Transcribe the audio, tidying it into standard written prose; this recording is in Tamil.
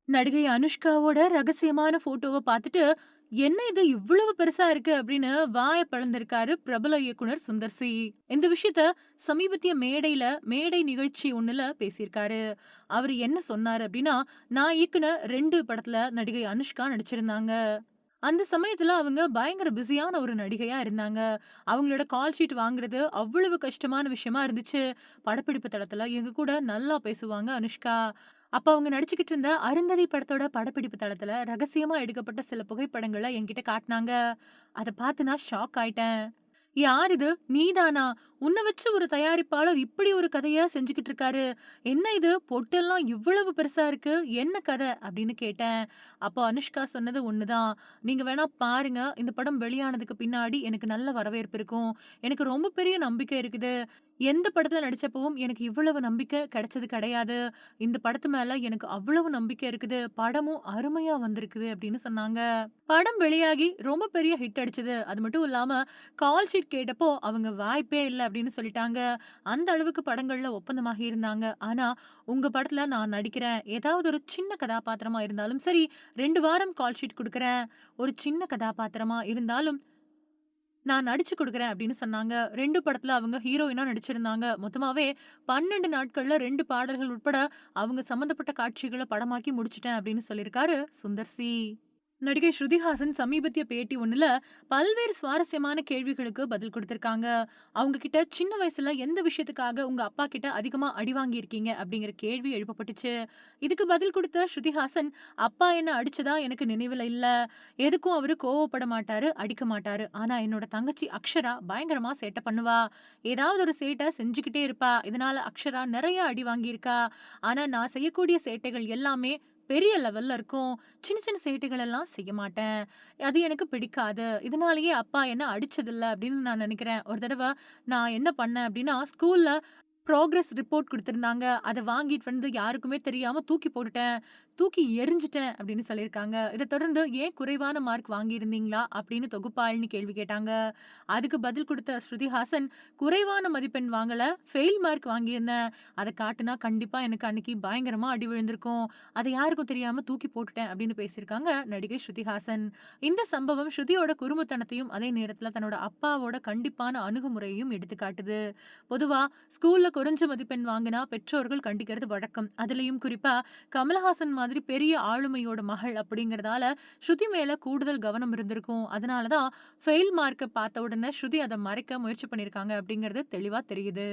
நடிகை அனுஷ்காவோட ரகசியமான ஃபோட்டோவ பார்த்துட்டு, "என்ன இது இவ்வளவு பெருசா இருக்கு?" அப்படின்னு வாய பிளந்திருக்காரு பிரபல இயக்குனர் சுந்தர் சி. இந்த விஷயத்த சமீபத்திய மேடை நிகழ்ச்சி ஒண்ணுல பேசியிருக்காரு. அவரு என்ன சொன்னாரு அப்படின்னா, "நான் இயக்குன 2 படத்துல நடிகை அனுஷ்கா நடிச்சிருந்தாங்க. அந்த சமயத்துல அவங்க பயங்கர பிஸியான ஒரு நடிகையா இருந்தாங்க. அவங்களோட கால் ஷீட் வாங்குறது அவ்வளவு கஷ்டமான விஷயமா இருந்துச்சு. படப்பிடிப்பு தளத்துல எங்க கூட நல்லா பேசுவாங்க அனுஷ்கா. அப்ப அவங்க நடிச்சுக்கிட்டு இருந்த அருந்ததி படத்தோட படப்பிடிப்பு தளத்துல ரகசியமா எடுக்கப்பட்ட சில புகைப்படங்கள என்கிட்ட காட்டுனாங்க. அத பார்த்து நான் ஷாக் ஆயிட்டேன். யார் இது? நீதானா? உன்ன வச்சு ஒரு தயாரிப்பாளர் இப்படி ஒரு கதைய செஞ்சுகிட்டு இருக்காரு. என்ன இது? பொட்டெல்லாம் இவ்வளவு பெருசா இருக்கு. என்ன கத? அப்படின்னு கேட்டேன். அப்போ அனுஷ்கா சொன்னது ஒண்ணுதான். நீங்க வேணா பாருங்க. இந்த படம் வெளியானதுக்கு பின்னாடி எனக்கு நல்ல வரவேற்பு இருக்கும். எனக்கு ரொம்ப பெரிய நம்பிக்கை இருக்குது. எந்த படத்துல நடிச்சப்பவும் எனக்கு இவ்வளவு நம்பிக்கை கிடைச்சது கிடையாது. இந்த படத்து மேல எனக்கு அவ்வளவு நம்பிக்கை இருக்குது. படமும் அருமையா வந்திருக்குது அப்படின்னு சொன்னாங்க. படம் வெளியாகி ரொம்ப பெரிய ஹிட் அடிச்சது. அது மட்டும் இல்லாம கால் ஷீட் கேட்டப்போ அவங்க வாய்ப்பே இல்ல அப்படின்னு சொல்லிட்டாங்க. அந்த அளவுக்கு படங்கள்ல ஒப்பந்தமாகி இருந்தாங்க. ஆனா, உங்க படத்துல நான் நடிக்கிறேன். ஏதாவது ஒரு சின்ன கதாபாத்திரமா இருந்தாலும் சரி, 2 வாரம் கால் ஷீட் குடுக்குறேன். ஒரு சின்ன கதாபாத்திரமா இருந்தாலும் நான் நடிச்சு குடுக்குறேன் அப்படின்னு சொன்னாங்க. 2 படத்துல அவங்க ஹீரோயினா நடிச்சிருந்தாங்க. மொத்தமாவே 12 நாட்கள்ல 2 பாடல்கள் உட்பட அவங்க சம்மந்தப்பட்ட காட்சிகள படமாக்கி முடிச்சுட்டேன் அப்படின்னு சொல்லியிருக்காரு சுந்தர் சி. நடிகை ஸ்ருதிஹாசன் சமீபத்திய பேட்டி ஒண்ணுல பல்வேறு சுவாரஸ்யமான கேள்விகளுக்கு பதில் கொடுத்திருக்காங்க. அவங்க கிட்ட சின்ன வயசுல எந்த விஷயத்துக்காக உங்க அப்பா கிட்ட அதிகமா அடி வாங்கியிருக்கீங்க அப்படிங்கிற கேள்வி எழுப்பப்பட்டுச்சு. இதுக்கு பதில் கொடுத்த ஸ்ருதிஹாசன், அப்பா என்ன அடிச்சதா எனக்கு நினைவுல இல்ல. எதுக்கும் அவரு கோவப்பட மாட்டாரு, அடிக்க மாட்டாரு. ஆனா என்னோட தங்கச்சி அக்ஷரா பயங்கரமா சேட்டை பண்ணுவா. ஏதாவது ஒரு சேட்டை செஞ்சுக்கிட்டே இருப்பா. இதனால அக்ஷரா நெறைய அடி வாங்கியிருக்கா. ஆனா நான் செய்யக்கூடிய சேட்டைகள் எல்லாமே பெரிய லெவல்ல இருக்கும். சின்ன சின்ன சேட்டைகள் எல்லாம் செய்ய மாட்டேன். அது எனக்கு பிடிக்காது. இதனாலேயே அப்பா என்ன அடிச்சதில்ல அப்படின்னு நான் நெனைக்கிறேன். ஒரு தடவ நான் என்ன பண்ணேன் அப்படின்னா, ஸ்கூல்ல ப்ராக்ரஸ் ரிப்போர்ட் குடுத்திருந்தாங்க. அத வாங்கிட்டு வந்து யாருக்குமே தெரியாம தூக்கி போட்டுட்டேன். தூக்கி எறிஞ்சுட்டேன் அப்படின்னு சொல்லியிருக்காங்க. இத தொடர்ந்து "ஏன் குறைவான மார்க் வாங்கியிருந்தீங்களா?" அப்படின்னு தொகுப்பாளினி கேள்வி கேட்டாங்க. அதுக்கு பதில் குடுத்த ஸ்ருதிஹாசன், "குறைவான மதிப்பெண் வாங்கல, ஃபெயில் மார்க் வாங்கியிருந்தேன். அத காட்டுனா கண்டிப்பா எனக்கு அன்னைக்கு பயங்கரமா அடி விழுந்திருக்கும். அத யாருக்கும் தெரியாம தூக்கி போட்டுட்டேன்." அப்படின்னு பேசியிருக்காங்க நடிகை ஸ்ருதிஹாசன். இந்த சம்பவம் ஸ்ருதியோட குறும்புத்தனத்தையும், அதே நேரத்துல தன்னோட அப்பாவோட கண்டிப்பான அணுகுமுறையையும் எடுத்துக்காட்டுது. பொதுவா ஸ்கூல்ல குறைஞ்ச மதிப்பெண் வாங்குனா பெற்றோர்கள் கண்டிக்கிறது வழக்கம். அதுலயும் குறிப்பா கமலஹாசன் மாதிரி பெரிய ஆளுமையோட மகள் அப்படிங்கிறதால ஸ்ருதி மேல கூடுதல் கவனம் இருந்திருக்கும். அதனால தான் ஃபெயில் மார்க்க பார்த்த உடனே ஸ்ருதி அத மறைக்க முயற்சி பண்ணியிருக்காங்க அப்படிங்கிறது தெளிவா தெரியுது.